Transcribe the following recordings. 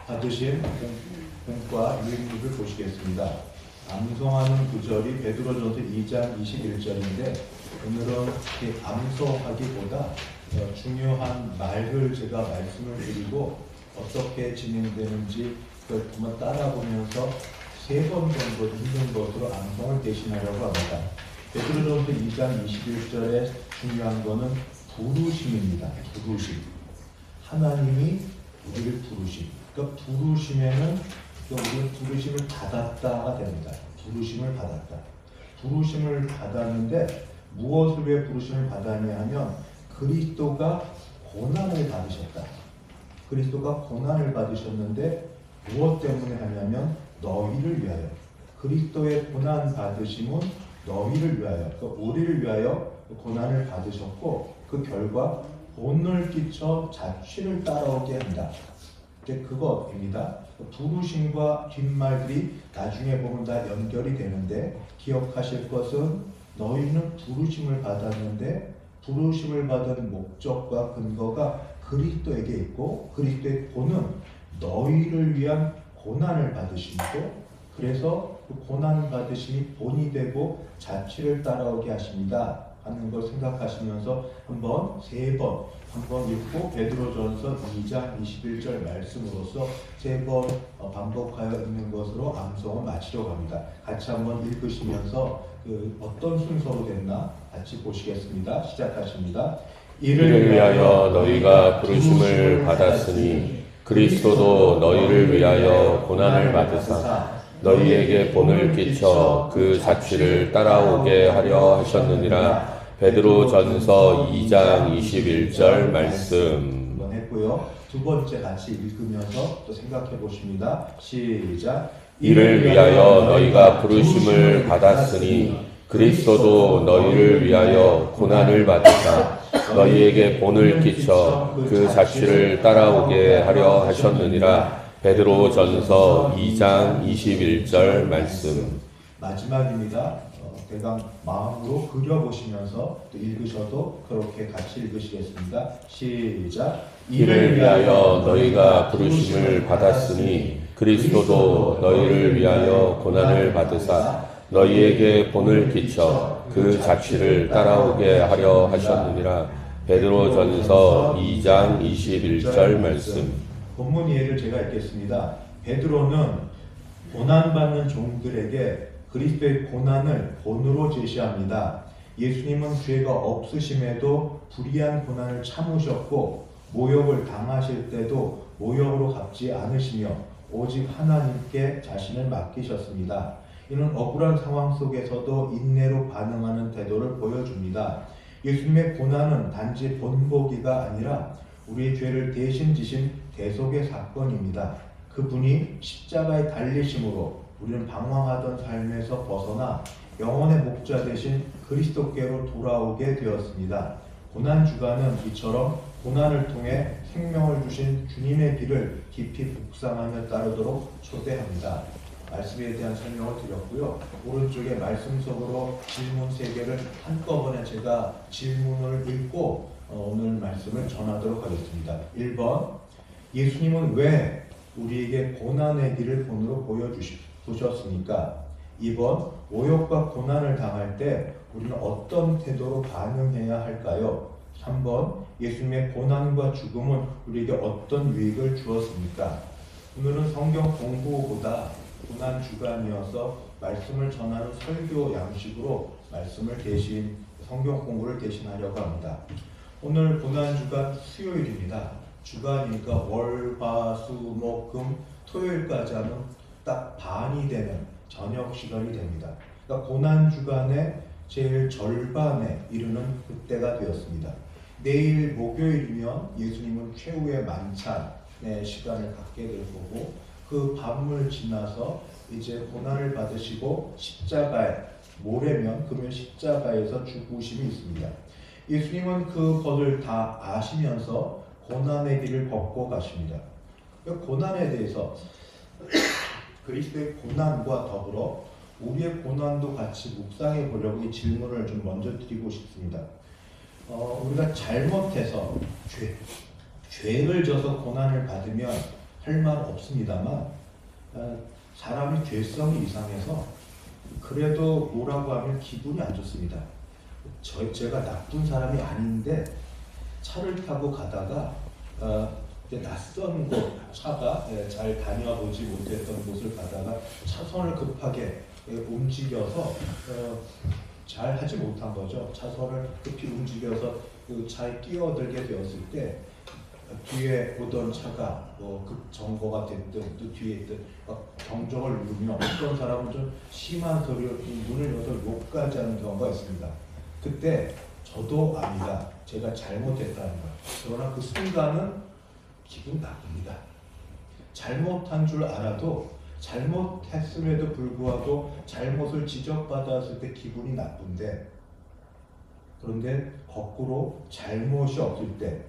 받으신 공과 유익물을 보시겠습니다. 암송하는 구절이 베드로전서 2장 21절인데 오늘은 암송하기보다 중요한 말을 제가 말씀을 드리고 어떻게 진행되는지 그걸 한번 따라보면서 3번 정도 있는 것으로 암송을 대신하려고 합니다. 베드로전서 2장 21절에 중요한 것은 부르심입니다. 부르심. 하나님이 우리를 부르심. 그러니까 부르심에는 우리는 부르심을 받았다가 됩니다. 부르심을 받았다. 부르심을 받았는데 무엇을 위해 부르심을 받았냐 하면 그리스도가 고난을 받으셨다. 그리스도가 고난을 받으셨는데 무엇 때문에 하냐면 너희를 위하여. 그리스도의 고난 받으심은 너희를 위하여, 우리를 위하여 고난을 받으셨고 그 결과 본을 끼쳐 자취를 따라오게 한다. 그것입니다. 부르심과 뒷말들이 나중에 보면 다 연결이 되는데 기억하실 것은 너희는 부르심을 받았는데 부르심을 받은 목적과 근거가 그리스도에게 있고 그리스도의 본은 너희를 위한 고난을 받으심이고 그래서 그 고난 받으심이 본이 되고 자취를 따라오게 하십니다 하는 걸 생각하시면서 한번 3번 한번 읽고 베드로전서 2장 21절 말씀으로서 3번 반복하여 읽는 것으로 암송을 마치려고 합니다. 같이 한번 읽으시면서 어떤 순서로 됐나 같이 보시겠습니다. 시작하십니다. 이를 위하여 너희가 부르심을 받았으니 그리스도도 너희를 위하여 고난을 받으사 너희에게 본을 끼쳐 그 자취를 따라오게 하려 하셨느니라. 베드로전서 2장 21절 말씀. 했고요. 두 번째 같이 읽으면서 또 생각해 보십니다. 시작. 이를 위하여 너희가 부르심을 받았으니 그리스도도 너희를 위하여 고난을 받으사 너희에게 본을 끼쳐 그 자취를 따라오게 하려 하셨느니라. 베드로전서 2장 21절 말씀. 마지막입니다. 대강 마음으로 그려보시면서 또 읽으셔도 그렇게 같이 읽으시겠습니다. 시작. 이를 위하여 너희가 부르심을 받았으니 그리스도도 너희를 위하여 고난을 받으사 너희에게 본을 끼쳐 그 자취를 따라오게 하려 하셨느니라. 베드로전서 2장 21절 말씀. 본문 이해를 제가 읽겠습니다. 베드로는 고난받는 종들에게 그리스도의 고난을 본으로 제시합니다. 예수님은 죄가 없으심에도 불의한 고난을 참으셨고 모욕을 당하실 때도 모욕으로 갚지 않으시며 오직 하나님께 자신을 맡기셨습니다. 이는 억울한 상황 속에서도 인내로 반응하는 태도를 보여줍니다. 예수님의 고난은 단지 본보기가 아니라 우리의 죄를 대신 지신 대속의 사건입니다. 그분이 십자가에 달리심으로 우리는 방황하던 삶에서 벗어나 영혼의 목자 되신 그리스도께로 돌아오게 되었습니다. 고난주간은 이처럼 고난을 통해 생명을 주신 주님의 길을 깊이 묵상하며 따르도록 초대합니다. 말씀에 대한 설명을 드렸고요. 오른쪽에 말씀 속으로 질문 3개를 한꺼번에 제가 질문을 읽고 오늘 말씀을 전하도록 하겠습니다. 1번, 예수님은 왜 우리에게 고난의 길을 본으로 보여주셨습니까? 2번, 모욕과 고난을 당할 때 우리는 어떤 태도로 반응해야 할까요? 3번, 예수님의 고난과 죽음은 우리에게 어떤 유익을 주었습니까? 오늘은 성경 공부보다 고난 주간이어서 말씀을 전하는 설교 양식으로 말씀을 대신 성경 공부를 대신하려고 합니다. 오늘 고난 주간 수요일입니다. 주간이니까 월, 화, 수, 목, 금, 토요일까지 하면 딱 반이 되는 저녁 시간이 됩니다. 그러니까 고난 주간의 제일 절반에 이르는 그때가 되었습니다. 내일 목요일이면 예수님은 최후의 만찬의 시간을 갖게 될 거고 그 밤을 지나서 이제 고난을 받으시고 십자가에 모레면 금요일 십자가에서 죽으심이 있습니다. 예수님은 그 것을 다 아시면서 고난의 길을 걷고 가십니다. 그 고난에 대해서 그리스도의 고난과 더불어 우리의 고난도 같이 묵상해 보려고 이 질문을 좀 먼저 드리고 싶습니다. 우리가 잘못해서 죄를 져서 고난을 받으면 할 말 없습니다만 사람이 죄성이 이상해서 그래도 뭐라고 하면 기분이 안 좋습니다. 제가 나쁜 사람이 아닌데 차를 타고 가다가 이제 낯선 곳, 차가 잘 다녀보지 못했던 곳을 가다가 차선을 급하게 움직여서 잘 하지 못한 거죠. 차선을 급히 움직여서 그 차에 끼어들게 되었을 때 뒤에 오던 차가 뭐 급정거가 됐든 또 뒤에 있든 경적을 누르면 어떤 사람은 좀 심한 소리로 문을 열어서 욕까지 하는 경우가 있습니다. 그때 저도 압니다. 제가 잘못했다는 걸. 그러나 그 순간은 기분 나쁩니다. 잘못한 줄 알아도 잘못했음에도 불구하고 잘못을 지적받았을 때 기분이 나쁜데, 그런데 거꾸로 잘못이 없을 때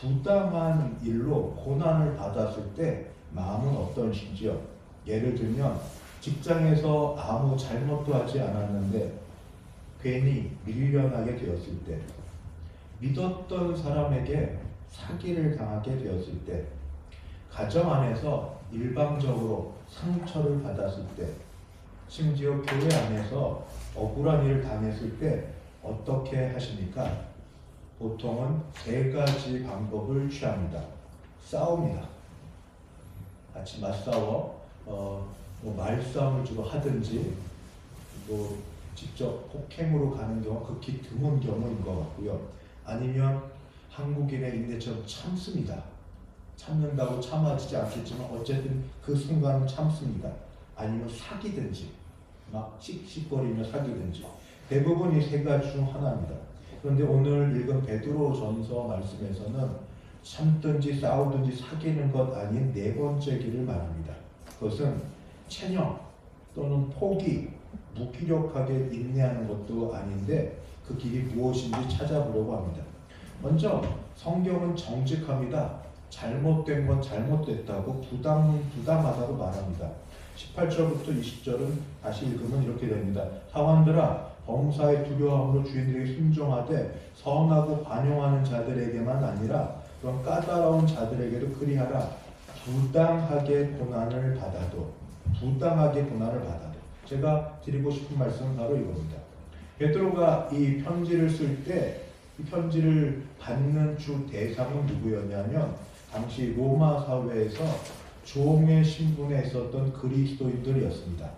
부당한 일로 고난을 받았을 때 마음은 어떠신지요? 예를 들면 직장에서 아무 잘못도 하지 않았는데 괜히 밀려나게 되었을 때, 믿었던 사람에게 사기를 당하게 되었을 때, 가정 안에서 일방적으로 상처를 받았을 때, 심지어 교회 안에서 억울한 일을 당했을 때 어떻게 하십니까? 보통은 세 가지 방법을 취합니다. 싸웁니다. 같이 맞싸워 뭐 말싸움을 주로 하든지 또 직접 폭행으로 가는 경우 극히 드문 경우인 것 같고요. 아니면 한국인의 인내처럼 참습니다. 참는다고 참아지지 않겠지만 어쨌든 그 순간은 참습니다. 아니면 사귀든지 막 씩씩거리며 사귀든지, 대부분 이 세 가지 중 하나입니다. 그런데 오늘 읽은 베드로 전서 말씀에서는 참든지 싸우든지 사귀는 것 아닌 네 번째 길을 말합니다. 그것은 체념 또는 포기, 무기력하게 인내하는 것도 아닌데 그 길이 무엇인지 찾아보려고 합니다. 먼저 성경은 정직합니다. 잘못된 건 잘못됐다고, 부당하다고 말합니다. 18절부터 20절은 다시 읽으면 이렇게 됩니다. 사원들아, 범사의 두려움으로 주인들에게 순종하되 선하고 관용하는 자들에게만 아니라 그런 까다로운 자들에게도 그리하라. 부당하게 고난을 받아도 제가 드리고 싶은 말씀은 바로 이겁니다. 베드로가 이 편지를 쓸 때 이 편지를 받는 주 대상은 누구였냐면 당시 로마 사회에서 종의 신분에 있었던 그리스도인들이었습니다.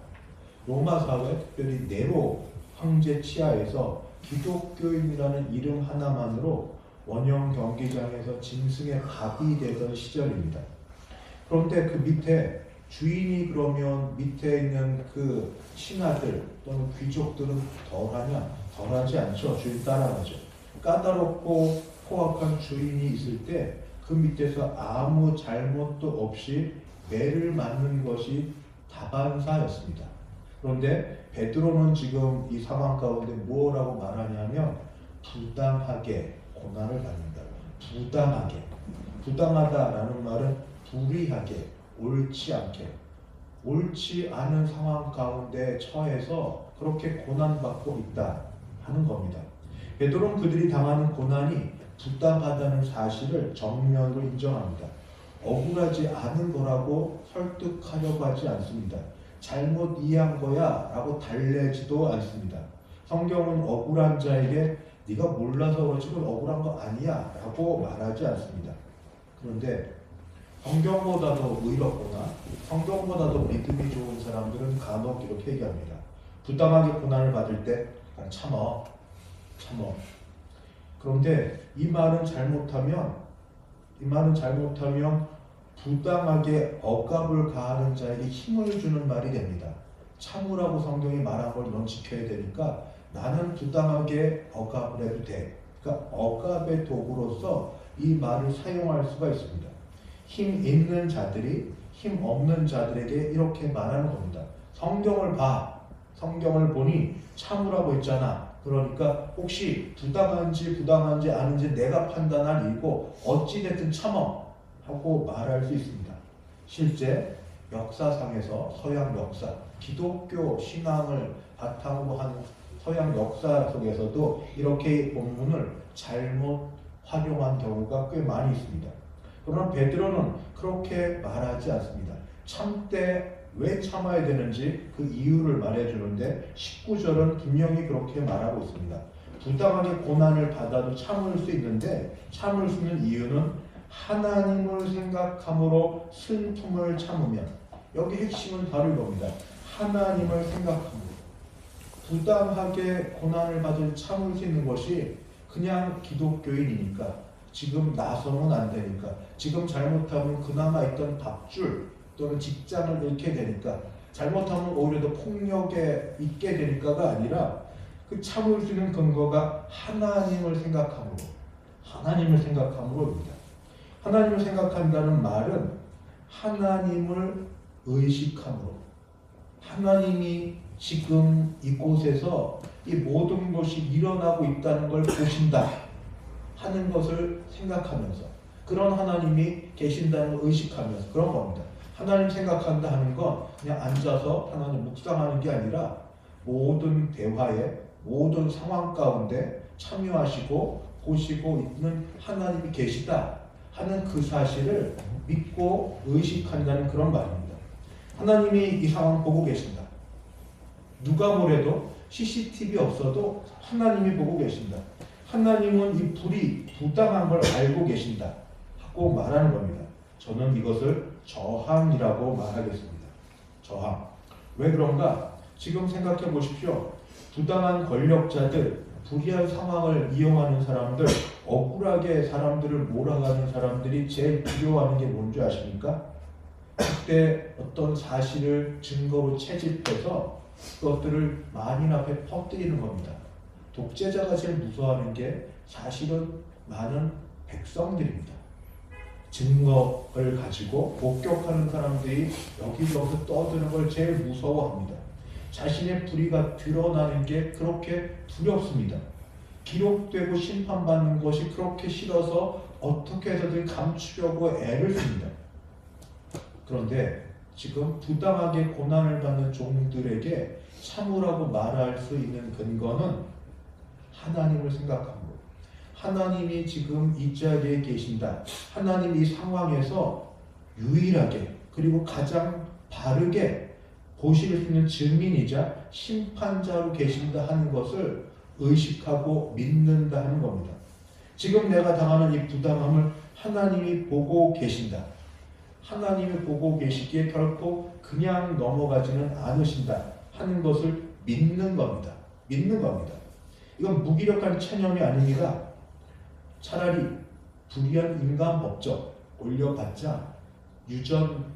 로마 사회, 특별히 네로 황제 치하에서 기독교인이라는 이름 하나만으로 원형 경기장에서 짐승의 밥이 되던 시절입니다. 그런데 그 밑에 주인이 그러면 밑에 있는 그 신하들 또는 귀족들은 덜하냐? 덜하지 않죠. 주인 따라가죠. 까다롭고 포악한 주인이 있을 때 그 밑에서 아무 잘못도 없이 매를 맞는 것이 다반사였습니다. 그런데 베드로는 지금 이 상황 가운데 뭐라고 말하냐면 부당하게 고난을 받는다. 부당하다라는 말은 불의하게, 옳지 않게, 옳지 않은 상황 가운데 처해서 그렇게 고난받고 있다 하는 겁니다. 베드로는 그들이 당하는 고난이 부당하다는 사실을 정면으로 인정합니다. 억울하지 않은 거라고 설득하려고 하지 않습니다. 잘못 이해한 거야 라고 달래지도 않습니다. 성경은 억울한 자에게 네가 몰라서 그렇지 그건 억울한 거 아니야 라고 말하지 않습니다. 그런데 성경보다도 의롭거나 성경보다도 믿음이 좋은 사람들은 간혹 이렇게 얘기합니다. 부당하게 고난을 받을 때 참어. 그런데 이 말은 잘못하면 부당하게 억압을 가하는 자에게 힘을 주는 말이 됩니다. 참으라고 성경이 말한 걸 넌 지켜야 되니까 나는 부당하게 억압을 해도 돼. 그러니까 억압의 도구로서 이 말을 사용할 수가 있습니다. 힘 있는 자들이 힘 없는 자들에게 이렇게 말하는 겁니다. 성경을 봐. 성경을 보니 참으라고 했잖아. 그러니까 혹시 부당한지 아닌지 내가 판단할 일이고 어찌됐든 참어 하고 말할 수 있습니다. 실제 역사상에서 서양 역사, 기독교 신앙을 바탕으로 한 서양 역사 속에서도 이렇게 본문을 잘못 활용한 경우가 꽤 많이 있습니다. 그러나 베드로는 그렇게 말하지 않습니다. 참되 왜 참아야 되는지 그 이유를 말해주는데 19절은 분명히 그렇게 말하고 있습니다. 부당하게 고난을 받아도 참을 수 있는데 참을 수 있는 이유는 하나님을 생각함으로 슬픔을 참으면, 여기 핵심은 바로 이겁니다. 하나님을 생각함으로. 부당하게 고난을 받을 참을 수 있는 것이 그냥 기독교인이니까, 지금 나서면 안 되니까, 지금 잘못하면 그나마 있던 밥줄 또는 직장을 잃게 되니까, 잘못하면 오히려 더 폭력에 있게 되니까가 아니라 그 참을 수 있는 근거가 하나님을 생각함으로입니다. 하나님을 생각한다는 말은 하나님을 의식함으로, 하나님이 지금 이곳에서 이 모든 것이 일어나고 있다는 걸 보신다 하는 것을 생각하면서, 그런 하나님이 계신다는 걸 의식하면서 그런 겁니다. 하나님 생각한다 하는 건 그냥 앉아서 하나님 묵상하는 게 아니라 모든 대화에, 모든 상황 가운데 참여하시고 보시고 있는 하나님이 계시다 하는 그 사실을 믿고 의식한다는 그런 말입니다. 하나님이 이 상황 보고 계신다. 누가 뭐래도 CCTV 없어도 하나님이 보고 계신다. 하나님은 이 불이 부당한 걸 알고 계신다 하고 말하는 겁니다. 저는 이것을 저항이라고 말하겠습니다. 저항. 왜 그런가? 지금 생각해 보십시오. 부당한 권력자들, 불리한 상황을 이용하는 사람들, 억울하게 사람들을 몰아가는 사람들이 제일 두려워하는 게 뭔지 아십니까? 그때 어떤 사실을 증거로 채집해서 그것들을 만인 앞에 퍼뜨리는 겁니다. 독재자가 제일 무서워하는 게 사실은 많은 백성들입니다. 증거를 가지고 목격하는 사람들이 여기저기서 떠드는 걸 제일 무서워합니다. 자신의 불의가 드러나는 게 그렇게 두렵습니다. 기록되고 심판받는 것이 그렇게 싫어서 어떻게 해서든 감추려고 애를 씁니다. 그런데 지금 부당하게 고난을 받는 종들에게 참으라고 말할 수 있는 근거는 하나님을 생각함으로, 하나님이 지금 이 자리에 계신다, 하나님이 이 상황에서 유일하게 그리고 가장 바르게 보실 수 있는 증인이자 심판자로 계신다 하는 것을 의식하고 믿는다 하는 겁니다. 지금 내가 당하는 이 부당함을 하나님이 보고 계신다. 하나님이 보고 계시기에 결코 그냥 넘어가지는 않으신다 하는 것을 믿는 겁니다. 믿는 겁니다. 이건 무기력한 체념이 아닙니다. 차라리 불의한 인간 법적 올려봤자 유전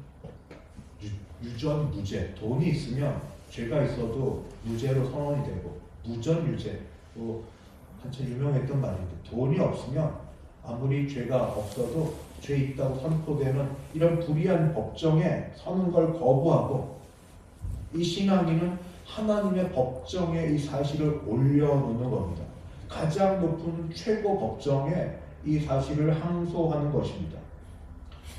무죄, 돈이 있으면 죄가 있어도 무죄로 선언이 되고, 무전유죄, 또 한참 유명했던 말인데, 돈이 없으면 아무리 죄가 없어도 죄 있다고 선포되는 이런 불의한 법정에 서는 걸 거부하고, 이 신앙인은 하나님의 법정에 이 사실을 올려놓는 겁니다. 가장 높은 최고 법정에 이 사실을 항소하는 것입니다.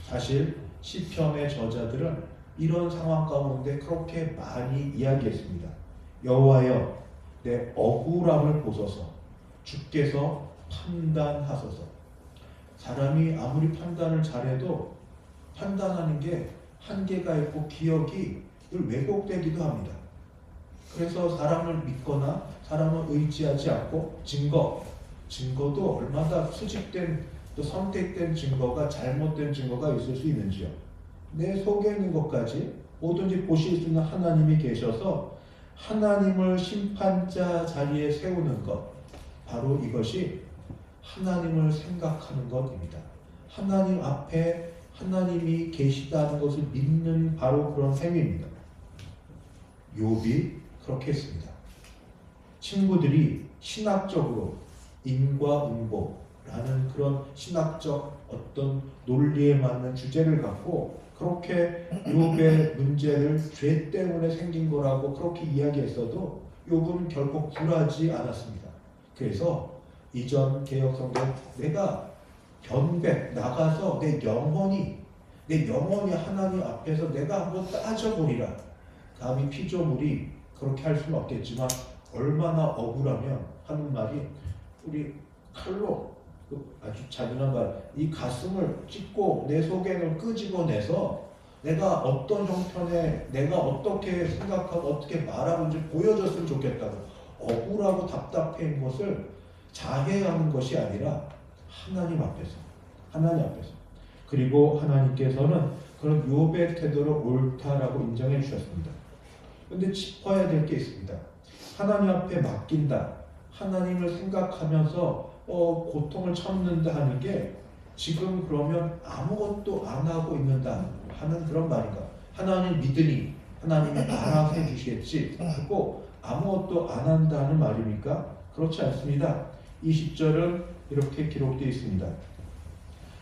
사실 시편의 저자들은 이런 상황 가운데 그렇게 많이 이야기했습니다. 여호와여, 내 억울함을 보소서. 주께서 판단하소서. 사람이 아무리 판단을 잘해도 판단하는 게 한계가 있고 기억이 늘 왜곡되기도 합니다. 그래서 사람을 믿거나 사람을 의지하지 않고 증거도 얼마나 수집된 또 선택된 증거가 잘못된 증거가 있을 수 있는지요. 내 속에 있는 것까지 뭐든지 보실 수 있는 하나님이 계셔서 하나님을 심판자 자리에 세우는 것, 바로 이것이 하나님을 생각하는 것입니다. 하나님 앞에 하나님이 계시다는 것을 믿는 바로 그런 행위입니다. 욥이 그렇게 했습니다. 친구들이 신학적으로 인과응보라는 그런 신학적 어떤 논리에 맞는 주제를 갖고 그렇게 욥의 문제를 죄 때문에 생긴 거라고 그렇게 이야기했어도 욥은 결코 굴하지 않았습니다. 그래서 이전 개혁성경, 내가 변백 나가서 내 영혼이 하나님 앞에서 내가 한번 따져보리라. 감히 피조물이 그렇게 할 수는 없겠지만 얼마나 억울하면 하는 말이, 우리 칼로 아주 잔인한 말, 이 가슴을 찢고 내 속에를 끄집어내서 내가 어떤 형편에 내가 어떻게 생각하고 어떻게 말하는지 보여줬으면 좋겠다고 억울하고 답답해인 것을 자해하는 것이 아니라 하나님 앞에서 그리고 하나님께서는 그런 욥의 태도를 옳다라고 인정해 주셨습니다. 그런데 짚어야 될 게 있습니다. 하나님 앞에 맡긴다, 하나님을 생각하면서 고통을 참는다 하는 게 지금 그러면 아무것도 안 하고 있는다 하는 그런 말인가? 하나님 믿으니 하나님이 알아서 해주시겠지 하고 아무것도 안 한다는 말입니까? 그렇지 않습니다. 20절은 이렇게 기록되어 있습니다.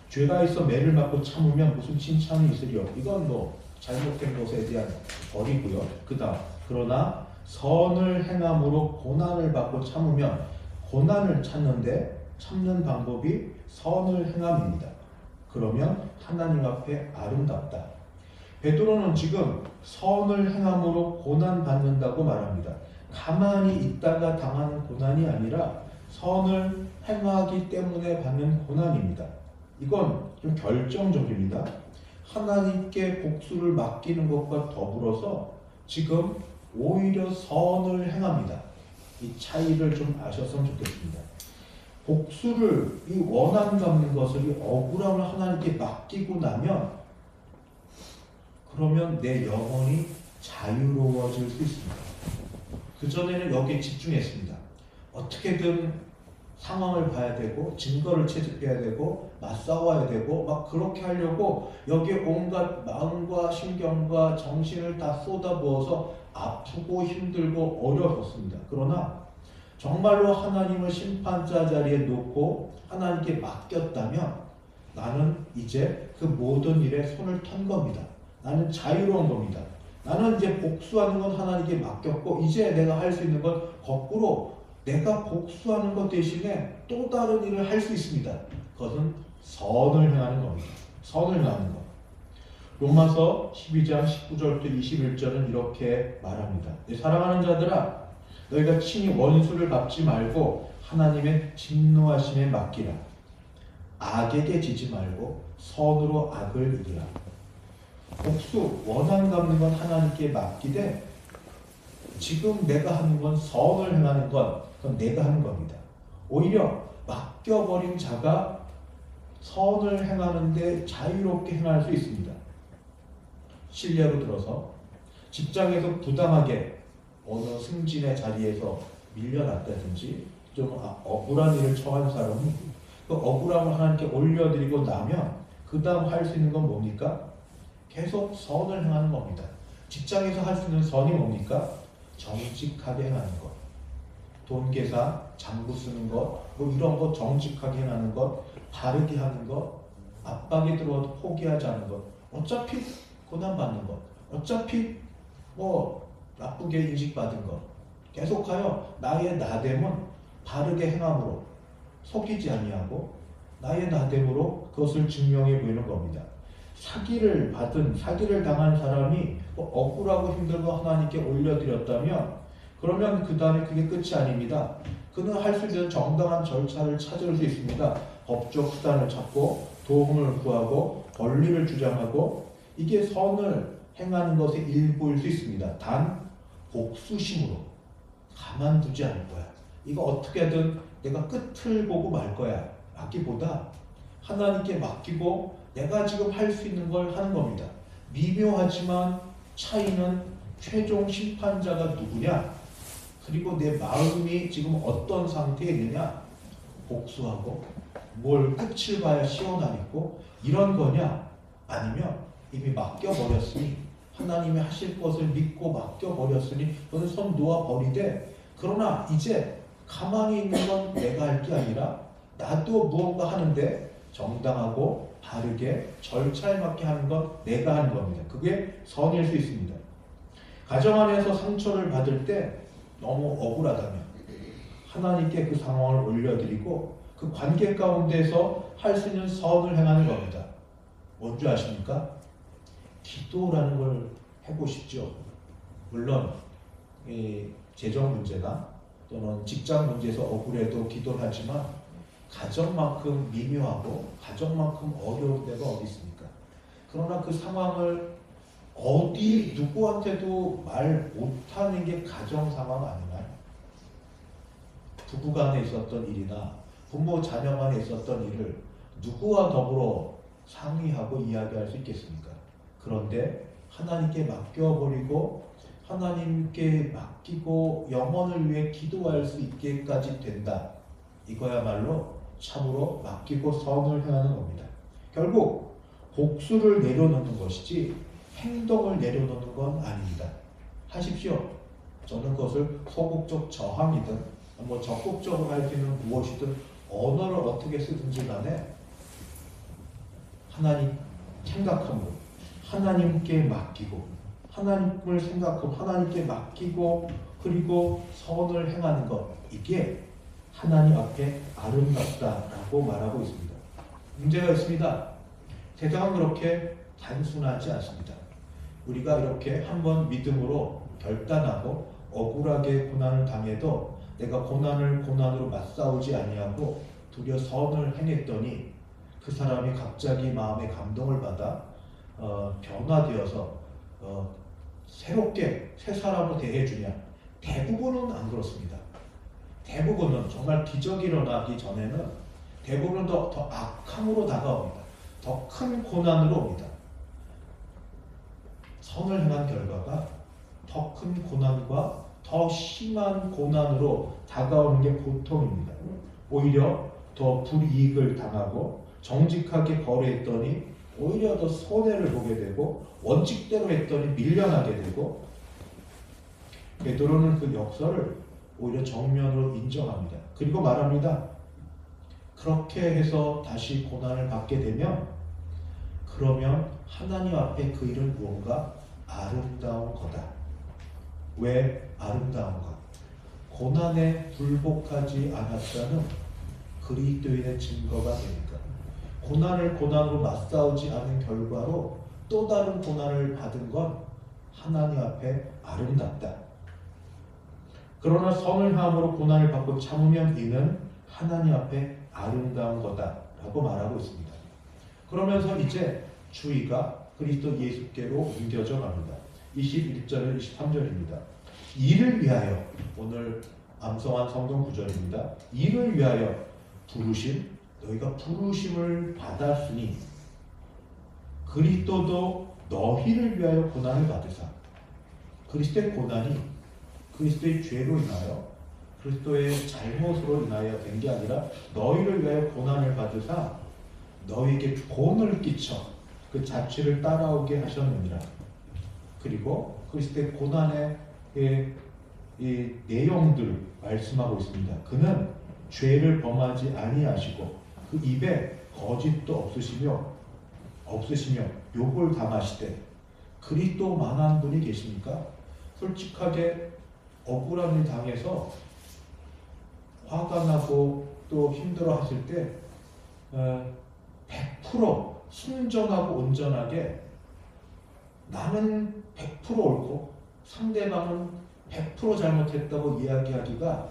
죄가 있어 매를 맞고 참으면 무슨 칭찬이 있으리요. 이건 뭐 잘못된 것에 대한 벌이고요. 그러나 선을 행함으로 고난을 받고 참으면 고난을 참는 방법이 선을 행함입니다. 그러면 하나님 앞에 아름답다. 베드로는 지금 선을 행함으로 고난 받는다고 말합니다. 가만히 있다가 당하는 고난이 아니라 선을 행하기 때문에 받는 고난입니다. 이건 좀 결정적입니다. 하나님께 복수를 맡기는 것과 더불어서 지금 오히려 선을 행합니다. 이 차이를 좀 아셨으면 좋겠습니다. 복수를, 이 원한 갚는 것을, 이 억울함을 하나님께 맡기고 나면 그러면 내 영혼이 자유로워질 수 있습니다. 그전에는 여기에 집중했습니다. 어떻게든 상황을 봐야 되고 증거를 채집해야 되고 맞싸워야 되고 막 그렇게 하려고 여기에 온갖 마음과 신경과 정신을 다 쏟아부어서 아프고 힘들고 어려웠습니다. 그러나 정말로 하나님을 심판자 자리에 놓고 하나님께 맡겼다면 나는 이제 그 모든 일에 손을 턴 겁니다. 나는 자유로운 겁니다. 나는 이제 복수하는 건 하나님께 맡겼고 이제 내가 할 수 있는 건 거꾸로 내가 복수하는 것 대신에 또 다른 일을 할 수 있습니다. 그것은 선을 행하는 겁니다. 선을 행하는 것. 로마서 12장 19절부터 21절은 이렇게 말합니다. 사랑하는 자들아, 너희가 친히 원수를 갚지 말고 하나님의 진노하심에 맡기라. 악에게 지지 말고 선으로 악을 이기라. 복수, 원한 갚는 건 하나님께 맡기되 지금 내가 하는 건 선을 행하는 건 그건 내가 하는 겁니다. 오히려 맡겨버린 자가 선을 행하는데 자유롭게 행할 수 있습니다. 실례로 들어서 직장에서 부당하게 어느 승진의 자리에서 밀려났다든지 좀 억울한 일을 처한 사람이 그 억울함을 하나님께 올려드리고 나면 그 다음 할 수 있는 건 뭡니까? 계속 선을 행하는 겁니다. 직장에서 할 수 있는 선이 뭡니까? 정직하게 행하는 것. 돈 계산, 장부 쓰는 것, 뭐 이런 거 정직하게 행하는 것, 바르게 하는 것, 압박이 들어와도 포기하지 않는 것. 어차피 고난받는 것. 어차피 뭐 나쁘게 인식받은 것. 계속하여 나의 나됨은 바르게 행함으로 속이지 아니하고 나의 나됨으로 그것을 증명해 보이는 겁니다. 사기를 당한 사람이 억울하고 힘들고 하나님께 올려드렸다면 그러면 그 다음에 그게 끝이 아닙니다. 그는 할 수 있는 정당한 절차를 찾을 수 있습니다. 법적 수단을 찾고 도움을 구하고 권리를 주장하고 이게 선을 행하는 것의 일부일 수 있습니다. 단 복수심으로 가만두지 않을 거야. 이거 어떻게든 내가 끝을 보고 말 거야. 맡기보다 하나님께 맡기고 내가 지금 할 수 있는 걸 하는 겁니다. 미묘하지만 차이는 최종 심판자가 누구냐? 그리고 내 마음이 지금 어떤 상태에 있느냐? 복수하고 뭘 끝을 봐야 시원하겠고 이런 거냐? 아니면 이미 맡겨버렸으니 하나님이 하실 것을 믿고 맡겨버렸으니 너는 손 놓아버리되 그러나 이제 가만히 있는 건 내가 할 게 아니라 나도 무언가 하는데 정당하고 바르게 절차에 맞게 하는 건 내가 하는 겁니다. 그게 선일 수 있습니다. 가정 안에서 상처를 받을 때 너무 억울하다면 하나님께 그 상황을 올려드리고 그 관계 가운데서 할 수 있는 선을 행하는 겁니다. 뭔지 아십니까? 기도라는 걸 해보십시오. 물론 재정 문제나 또는 직장 문제에서 억울해도 기도를 하지만 가정만큼 미묘하고 가정만큼 어려운 데가 어디 있습니까? 그러나 그 상황을 어디 누구한테도 말 못하는 게 가정 상황 아니나요? 부부간에 있었던 일이나 부모 자녀 간에 있었던 일을 누구와 더불어 상의하고 이야기할 수 있겠습니까? 그런데 하나님께 맡겨버리고 하나님께 맡기고 영혼을 위해 기도할 수 있게까지 된다. 이거야말로 참으로 맡기고 선을 행하는 겁니다. 결국 복수를 내려놓는 것이지 행동을 내려놓는 건 아닙니다. 하십시오. 저는 그것을 소극적 저항이든 적극적으로 할 수 있는 무엇이든 언어를 어떻게 쓰든지 간에 하나님 생각함으로 하나님께 맡기고 하나님을 생각하고 하나님께 맡기고 그리고 선을 행하는 것, 이게 하나님 앞에 아름답다라고 말하고 있습니다. 문제가 있습니다. 세상은 그렇게 단순하지 않습니다. 우리가 이렇게 한번 믿음으로 결단하고 억울하게 고난을 당해도 내가 고난을 고난으로 맞싸우지 아니하고 도리어 선을 행했더니 그 사람이 갑자기 마음의 감동을 받아 변화되어서 새롭게 새 사람으로 대해주냐? 대부분은 안 그렇습니다. 대부분은 정말 기적이 일어나기 전에는 대부분은 더 악함으로 다가옵니다. 더 큰 고난으로 옵니다. 선을 행한 결과가 더 큰 고난과 더 심한 고난으로 다가오는 게 보통입니다. 오히려 더 불이익을 당하고 정직하게 거래했더니 오히려 더 손해를 보게 되고 원칙대로 했더니 밀려나게 되고, 베드로는 그 역설을 오히려 정면으로 인정합니다. 그리고 말합니다. 그렇게 해서 다시 고난을 받게 되면 그러면 하나님 앞에 그 일은 무언가 아름다운 거다. 왜 아름다운가? 고난에 굴복하지 않았다는 그리스도인의 증거가 되니까. 고난을 고난으로 맞싸우지 않은 결과로 또 다른 고난을 받은 건 하나님 앞에 아름답다. 그러나 선을 함으로 고난을 받고 참으면 이는 하나님 앞에 아름다운 거다라고 말하고 있습니다. 그러면서 이제 주의가 그리스도 예수께로 옮겨져 갑니다. 21절 23절입니다. 이를 위하여, 오늘 암송한 성경 구절입니다. 이를 위하여 부르심, 너희가 부르심을 받았으니 그리스도도 너희를 위하여 고난을 받으사. 그리스도의 고난이 그리스도의 죄로 인하여 그리스도의 잘못으로 인하여 된 게 아니라 너희를 위하여 고난을 받으사 너희에게 본을 끼쳐 그 자취를 따라오게 하셨느니라. 그리고 그리스도의 고난의 이 내용들을 말씀하고 있습니다. 그는 죄를 범하지 아니하시고 그 입에 거짓도 없으시며 욕을 당하시되. 그리스도만한 분이 계십니까? 솔직하게 억울한 일 당해서 화가 나고 또 힘들어 하실 때 100% 순전하고 온전하게 나는 100% 옳고 상대방은 100% 잘못했다고 이야기하기가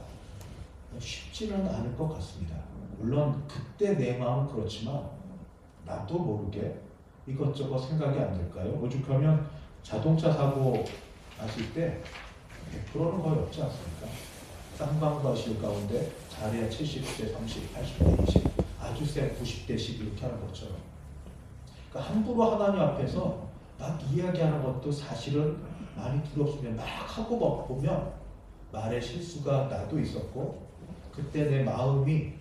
쉽지는 않을 것 같습니다. 물론 그때 내 마음은 그렇지만 나도 모르게 이것저것 생각이 안 될까요? 오죽하면 자동차 사고 났을 때 100%는 거의 없지 않습니까? 쌍방과실 가운데 잘해야 70대 30, 80대 20, 아주 세 90대 10 이렇게 하는 것처럼. 그러니까 함부로 하나님 앞에서 막 이야기하는 것도 사실은 많이 두렵습니다. 막 하고 보면 말의 실수가 나도 있었고 그때 내 마음이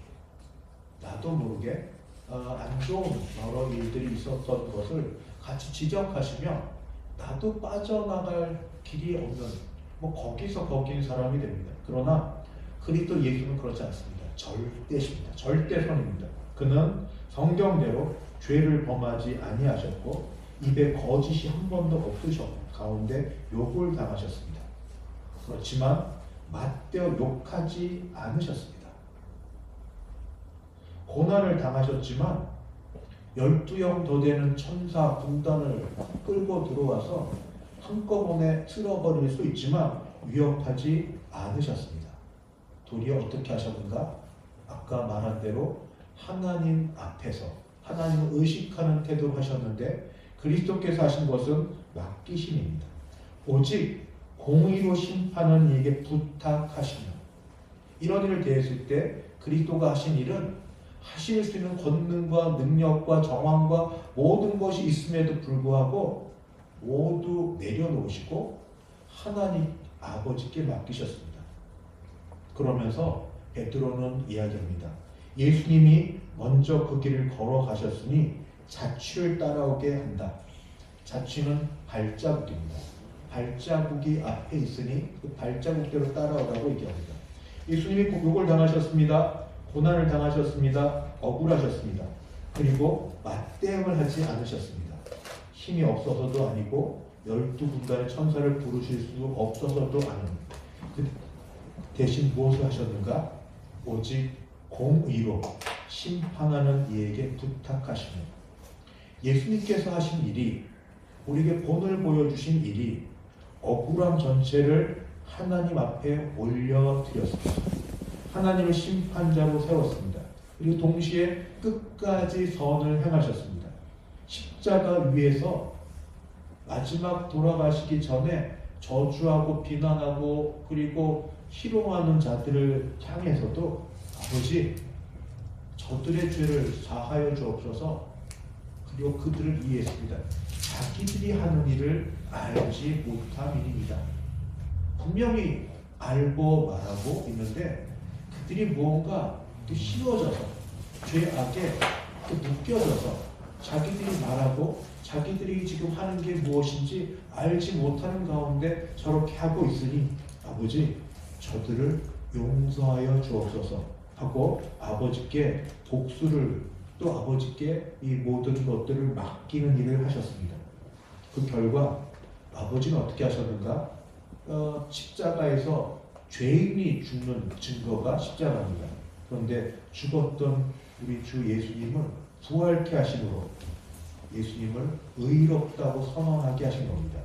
나도 모르게 안 좋은 여러 일들이 있었던 것을 같이 지적하시면 나도 빠져나갈 길이 없는 거기서 거기인 사람이 됩니다. 그러나 그리스도 예수는 그렇지 않습니다. 절대십니다. 절대선입니다. 그는 성경대로 죄를 범하지 아니하셨고 입에 거짓이 한 번도 없으셨고 가운데 욕을 당하셨습니다. 그렇지만 맞대어 욕하지 않으셨습니다. 고난을 당하셨지만 12형 더 되는 천사 군단을 끌고 들어와서 한꺼번에 쓸어버릴 수 있지만 위협하지 않으셨습니다. 도리어 어떻게 하셨는가? 아까 말한 대로 하나님 앞에서 하나님을 의식하는 태도로 하셨는데 그리스도께서 하신 것은 맡기심입니다. 오직 공의로 심판하는 이에게 부탁하시며 이런 일을 대했을 때 그리스도가 하신 일은 하실 수 있는 권능과 능력과 정황과 모든 것이 있음에도 불구하고 모두 내려놓으시고 하나님 아버지께 맡기셨습니다. 그러면서 베드로는 이야기합니다. 예수님이 먼저 그 길을 걸어가셨으니 자취를 따라오게 한다. 자취는 발자국입니다. 발자국이 앞에 있으니 그 발자국대로 따라오라고 얘기합니다. 예수님이 욕을 당하셨습니다. 고난을 당하셨습니다. 억울하셨습니다. 그리고 맞대응을 하지 않으셨습니다. 힘이 없어서도 아니고 12군단의 천사를 부르실 수 없어서도 아닙니다. 대신 무엇을 하셨는가? 오직 공의로 심판하는 이에게 부탁하시며 예수님께서 하신 일이 우리에게 본을 보여주신 일이 억울함 전체를 하나님 앞에 올려드렸습니다. 하나님을 심판자로 세웠습니다. 그리고 동시에 끝까지 선을 행하셨습니다. 십자가 위에서 마지막 돌아가시기 전에 저주하고 비난하고 그리고 희롱하는 자들을 향해서도 아버지 저들의 죄를 사하여 주옵소서. 그리고 그들을 이해했습니다. 자기들이 하는 일을 알지 못함이니이다. 분명히 알고 말하고 있는데 그들이 무언가 또 씌워져서 죄악에 또 묶여져서 자기들이 말하고 자기들이 지금 하는 게 무엇인지 알지 못하는 가운데 저렇게 하고 있으니 아버지 저들을 용서하여 주옵소서 하고 아버지께 복수를 또 아버지께 이 모든 것들을 맡기는 일을 하셨습니다. 그 결과 아버지는 어떻게 하셨는가? 십자가에서 죄인이 죽는 증거가 십자가입니다. 그런데 죽었던 우리 주 예수님을 부활케 하심으로 예수님을 의롭다고 선언하게 하신 겁니다.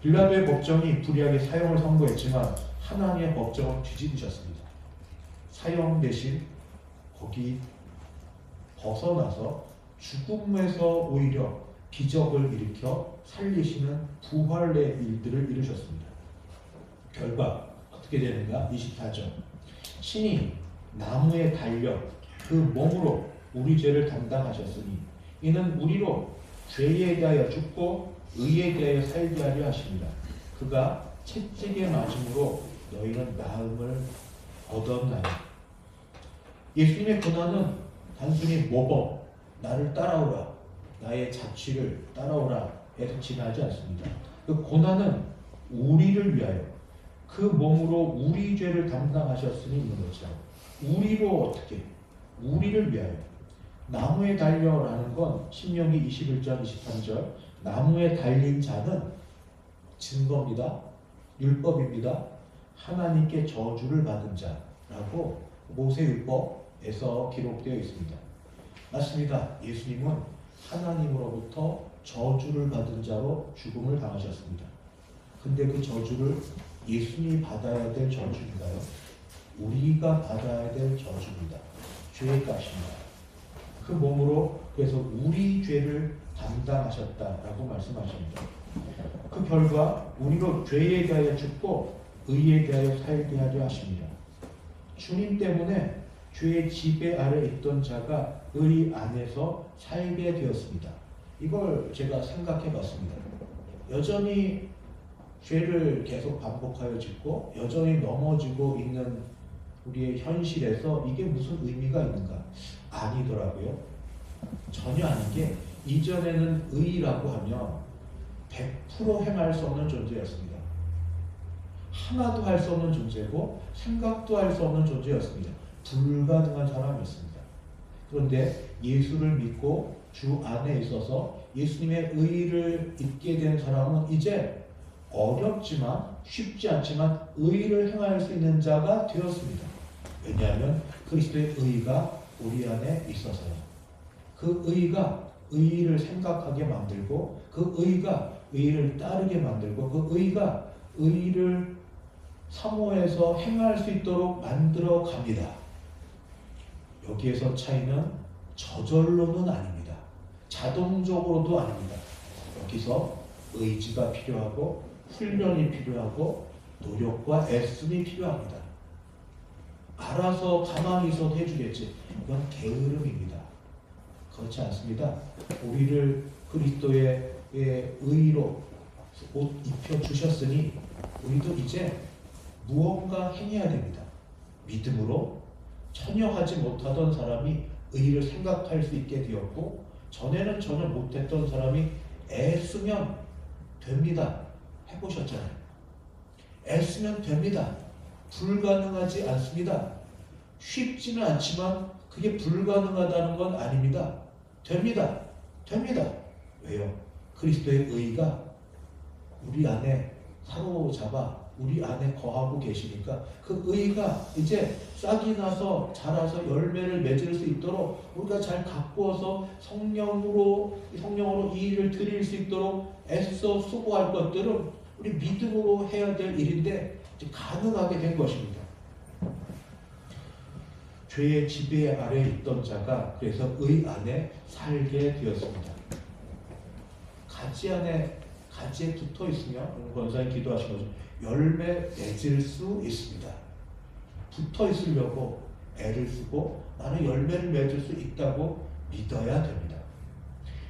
빌라도의 법정이 불의하게 사형을 선고했지만 하나님의 법정을 뒤집으셨습니다. 사형 거기 벗어나서 죽음에서 오히려 기적을 일으켜 살리시는 부활의 일들을 이루셨습니다. 결과 어떻게 되는가? 24절 신이 나무에 달려 그 몸으로 우리 죄를 담당하셨으니 이는 우리로 죄에 대하여 죽고 의에 대하여 살게 하려 하십니다. 그가 채찍에 맞음으로 너희는 나음을 얻었나니. 예수님의 고난은 단순히 모범, 나를 따라오라, 나의 자취를 따라오라 해서 지나지 않습니다. 그 고난은 우리를 위하여 그 몸으로 우리 죄를 담당하셨으니 있는 것이다. 우리로 어떻게? 우리를 위하여. 나무에 달려라는 건 신명기 21장 23절 나무에 달린 자는 증거입니다. 율법입니다. 하나님께 저주를 받은 자라고 모세율법에서 기록되어 있습니다. 맞습니다. 예수님은 하나님으로부터 저주를 받은 자로 죽음을 당하셨습니다. 근데 그 저주를 예수님이 받아야 될 저주인가요? 우리가 받아야 될 저주입니다. 죄의 값입니다. 그 몸으로 그래서 우리 죄를 담당하셨다라고 말씀하십니다. 그 결과 우리로 죄에 대하여 죽고 의에 대하여 살게 하려 하십니다. 주님 때문에 죄의 지배 아래 있던 자가 의 안에서 살게 되었습니다. 이걸 제가 생각해 봤습니다. 여전히 죄를 계속 반복하여 짓고 여전히 넘어지고 있는 우리의 현실에서 이게 무슨 의미가 있는가? 아니더라고요. 전혀 아닌 게 이전에는 의라고 하면 100% 행할 수 없는 존재였습니다. 하나도 할 수 없는 존재고 생각도 할 수 없는 존재였습니다. 불가능한 사람이었습니다. 그런데 예수를 믿고 주 안에 있어서 예수님의 의를 입게 된 사람은 이제 어렵지만 쉽지 않지만 의를 행할 수 있는 자가 되었습니다. 왜냐하면 그리스도의 의가 우리 안에 있어서요. 그 의가 의를 생각하게 만들고 그 의가 의를 따르게 만들고 그 의가 의를 사모해서 행할 수 있도록 만들어 갑니다. 여기에서 차이는 저절로는 아닙니다. 자동적으로도 아닙니다. 여기서 의지가 필요하고 훈련이 필요하고 노력과 애씀이 필요합니다. 알아서 가만히 있어도 해주겠지. 이건 게으름입니다. 그렇지 않습니다. 우리를 그리스도의 의로 옷 입혀주셨으니 우리도 이제 무언가 행해야 됩니다. 믿음으로 전혀 하지 못하던 사람이 의를 생각할 수 있게 되었고, 전에는 전혀 못했던 사람이 애쓰면 됩니다. 해보셨잖아요. 애쓰면 됩니다. 불가능하지 않습니다. 쉽지는 않지만 그게 불가능하다는 건 아닙니다. 됩니다. 됩니다. 왜요? 그리스도의 의가 우리 안에 사로잡아 우리 안에 거하고 계시니까 그 의가 이제 싹이 나서 자라서 열매를 맺을 수 있도록 우리가 잘 가꾸어서 성령으로 이 일을 드릴 수 있도록 애써 수고할 것들은 우리 믿음으로 해야 될 일인데 이제 가능하게 된 것입니다. 죄의 지배 아래에 있던 자가 그래서 의 안에 살게 되었습니다. 가지에 붙어 있으면 권사님 기도하신 거죠. 열매 맺을 수 있습니다. 붙어 있으려고 애를 쓰고 나는 열매를 맺을 수 있다고 믿어야 됩니다.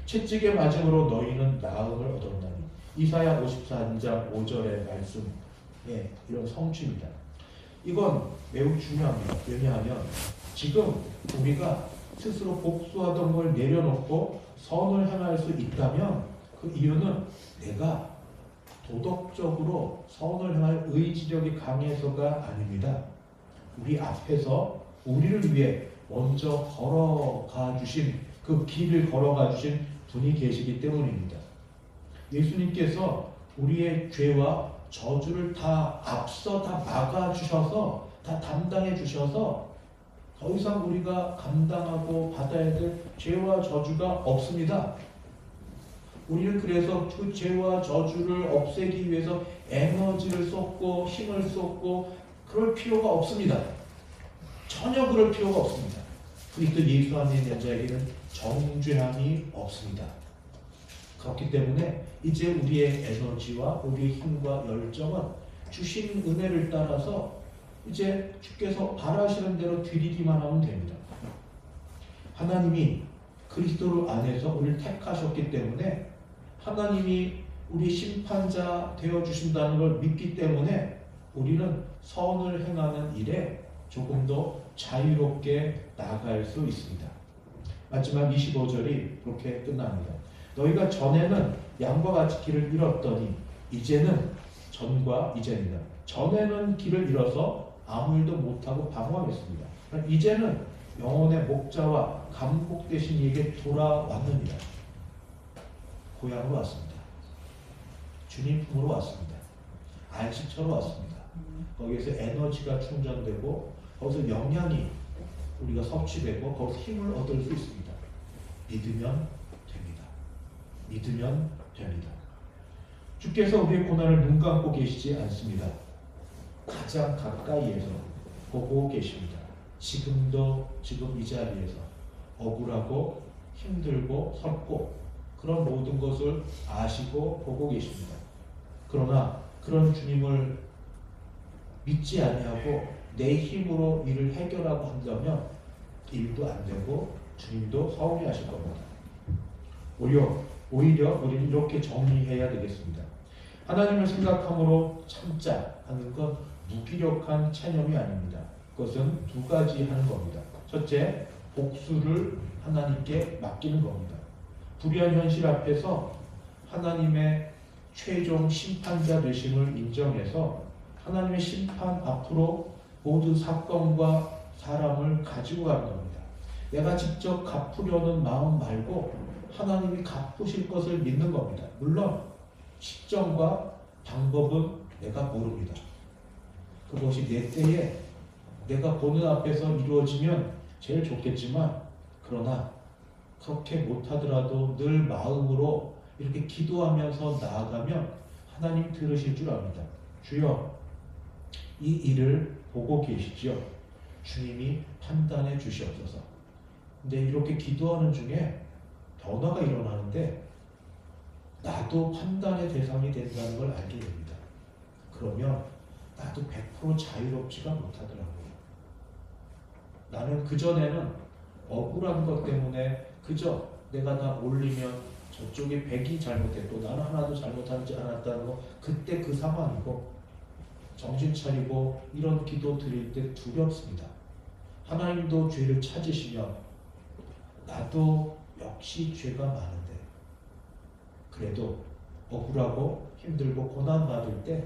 채찍에 맞음으로 너희는 나음을 얻었나니. 이사야 54장 5절의 말씀, 이런 성취입니다. 이건 매우 중요합니다. 왜냐하면 지금 우리가 스스로 복수하던 걸 내려놓고 선을 행할 수 있다면 그 이유는 내가 도덕적으로 선을 행할 의지력이 강해서가 아닙니다. 우리 앞에서 우리를 위해 먼저 걸어가 주신 그 길을 걸어가 주신 분이 계시기 때문입니다. 예수님께서 우리의 죄와 저주를 다 앞서 다 막아주셔서 다 담당해 주셔서 더 이상 우리가 감당하고 받아야 될 죄와 저주가 없습니다. 우리는 그래서 그 죄와 저주를 없애기 위해서 에너지를 쏟고 힘을 쏟고 그럴 필요가 없습니다. 전혀 그럴 필요가 없습니다. 그리스도 예수 안에 있는 자에게는 정죄함이 없습니다. 그렇기 때문에 이제 우리의 에너지와 우리의 힘과 열정은 주신 은혜를 따라서 이제 주께서 바라시는 대로 드리기만 하면 됩니다. 하나님이 그리스도 안에서 우리를 택하셨기 때문에 하나님이 우리 심판자 되어주신다는 걸 믿기 때문에 우리는 선을 행하는 일에 조금 더 자유롭게 나아갈 수 있습니다. 마지막 25절이 그렇게 끝납니다. 너희가 전에는 양과 같이 길을 잃었더니 이제는 전과 이제입니다. 전에는 길을 잃어서 아무 일도 못하고 방황했습니다. 이제는 영혼의 목자와 감독 되신 이에게 돌아왔느니라. 고향으로 왔습니다. 주님 품으로 왔습니다. 안식처로 왔습니다. 거기에서 에너지가 충전되고 거기서 영양이 우리가 섭취되고 거기서 힘을 얻을 수 있습니다. 믿으면 됩니다. 믿으면 됩니다. 주께서 우리의 고난을 눈 감고 계시지 않습니다. 가장 가까이에서 보고 계십니다. 지금도 지금 이 자리에서 억울하고 힘들고 섰고 그런 모든 것을 아시고 보고 계십니다. 그러나 그런 주님을 믿지 아니하고 내 힘으로 일을 해결하고 한다면 일도 안 되고 주님도 서운해하실 겁니다. 오히려 우리는 이렇게 정리해야 되겠습니다. 하나님을 생각함으로 참자 하는 건 무기력한 체념이 아닙니다. 그것은 두 가지 하는 겁니다. 첫째, 복수를 하나님께 맡기는 겁니다. 불의한 현실 앞에서 하나님의 최종 심판자 되심을 인정해서 하나님의 심판 앞으로 모든 사건과 사람을 가지고 가는 겁니다. 내가 직접 갚으려는 마음 말고 하나님이 갚으실 것을 믿는 겁니다. 물론 시점과 방법은 내가 모릅니다. 그것이 내 때에 내가 보는 앞에서 이루어지면 제일 좋겠지만 그러나 그렇게 못하더라도 늘 마음으로 이렇게 기도하면서 나아가면 하나님 들으실 줄 압니다. 주여 이 일을 보고 계시지요. 주님이 판단해 주시옵소서. 근데 이렇게 기도하는 중에 변화가 일어나는데 나도 판단의 대상이 된다는 걸 알게 됩니다. 그러면 나도 100% 자유롭지가 못하더라고요. 나는 그전에는 억울한 것 때문에 그저 내가 다 올리면 저쪽에 100이 잘못했고 나는 하나도 잘못하지 않았다는 거 그때 그 상황이고 정신 차리고 이런 기도 드릴 때 두렵습니다. 하나님도 죄를 찾으시면 나도 역시 죄가 많은데 그래도 억울하고 힘들고 고난받을 때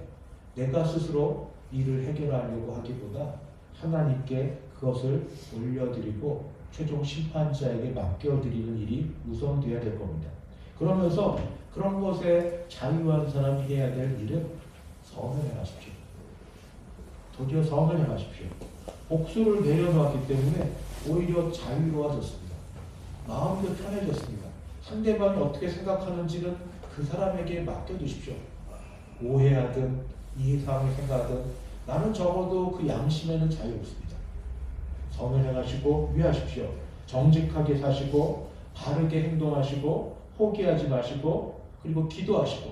내가 스스로 일을 해결하려고 하기보다 하나님께 그것을 올려드리고 최종 심판자에게 맡겨드리는 일이 우선되어야 될 겁니다. 그러면서 그런 것에 자유한 사람이 해야 될 일은 선을 행하십시오. 도리어 선을 행하십시오. 복수를 내려놓았기 때문에 오히려 자유로워졌습니다. 마음도 편해졌습니다. 상대방이 어떻게 생각하는지는 그 사람에게 맡겨두십시오. 오해하든 이상하게 생각하든 나는 적어도 그 양심에는 자유롭습니다. 선을 행하시고 위하십시오. 정직하게 사시고 바르게 행동하시고 포기하지 마시고 그리고 기도하시고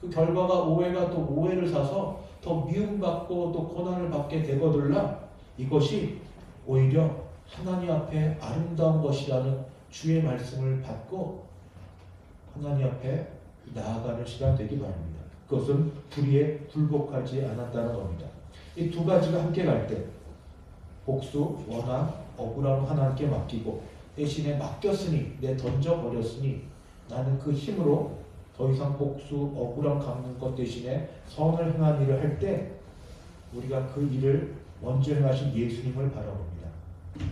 그 결과가 오해가 또 오해를 사서 더 미움받고 또 고난을 받게 되거들라 이것이 오히려 하나님 앞에 아름다운 것이라는 주의 말씀을 받고 하나님 앞에 나아가는 시간 되기 바랍니다. 그것은 불의에 굴복하지 않았다는 겁니다. 이 두 가지가 함께 갈 때 복수, 원한, 억울함 하나님께 맡기고 대신에 맡겼으니 내 던져버렸으니 나는 그 힘으로 더 이상 복수, 억울함 갚는 것 대신에 선을 행한 일을 할 때 우리가 그 일을 먼저 행하신 예수님을 바라봅니다.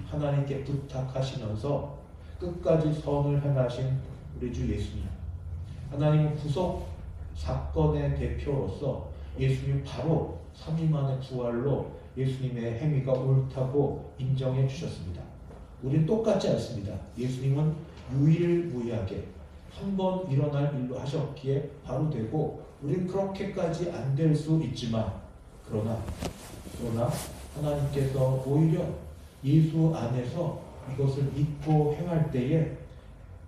하나님께 부탁하시면서 끝까지 선을 행하신 우리 주 예수님. 하나님은 구속 사건의 대표로서 예수님 바로 3일 만의 부활로 예수님의 행위가 옳다고 인정해 주셨습니다. 우리는 똑같지 않습니다. 예수님은 유일무이하게 한 번 일어날 일로 하셨기에 바로 되고 우리는 그렇게까지 안 될 수 있지만 그러나 하나님께서 오히려 예수 안에서 이것을 믿고 행할 때에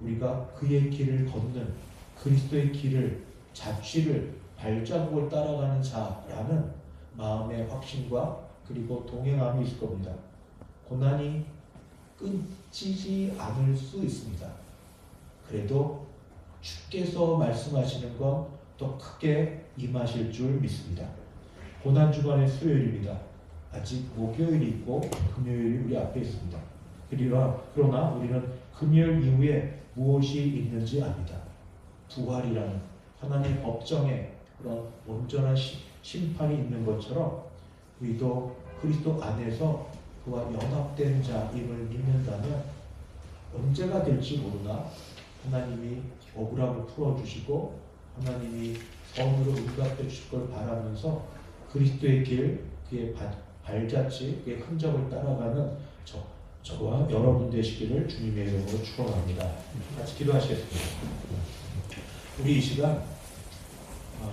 우리가 그의 길을 걷는 그리스도의 길을 자취를 발자국을 따라가는 자라는 마음의 확신과 그리고 동행함이 있을 겁니다. 고난이 끊이지 않을 수 있습니다. 그래도 주께서 말씀하시는 건 더 크게 임하실 줄 믿습니다. 고난주간의 수요일입니다. 아직 목요일이 있고 금요일이 우리 앞에 있습니다. 그러나 우리는 금요일 이후에 무엇이 있는지 압니다. 부활이라는 하나님의 법정에 그런 온전한 심판이 있는 것처럼 우리도 그리스도 안에서 그와 연합된 자임을 믿는다면 언제가 될지 모르나 하나님이 억울함을 풀어주시고 하나님이 선으로 응답해 주실 걸 바라면서 그리스도의 길, 그의 발자취, 그의 흔적을 따라가는 저와 여러분 되시기를 주님의 이름으로 축원합니다. 같이 기도하시겠습니다. 우리 이 시간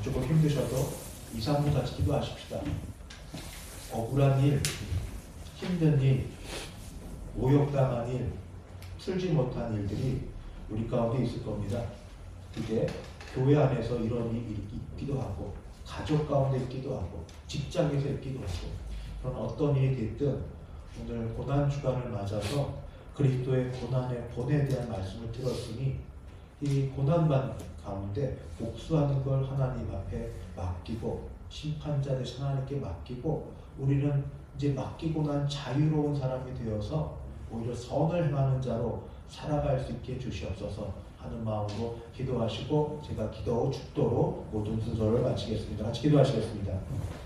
조금 힘드셔도 2, 3분 같이 기도하십시다. 억울한 일, 힘든 일, 모욕당한 일, 풀지 못한 일들이 우리 가운데 있을 겁니다. 그게 교회 안에서 이런 일이 있기도 하고 가족 가운데 있기도 하고 직장에서 있기도 하고 그런 어떤 일이 됐든 오늘 고난주간을 맞아서 그리스도의 고난의 본에 대한 말씀을 들었으니 이 고난반 가운데 복수하는 걸 하나님 앞에 맡기고 심판자 되신 하나님께 맡기고 우리는 이제 맡기고 난 자유로운 사람이 되어서 오히려 선을 행하는 자로 살아갈 수 있게 주시옵소서 하는 마음으로 기도하시고 제가 기도 축도로 모든 순서를 마치겠습니다. 같이 기도하시겠습니다.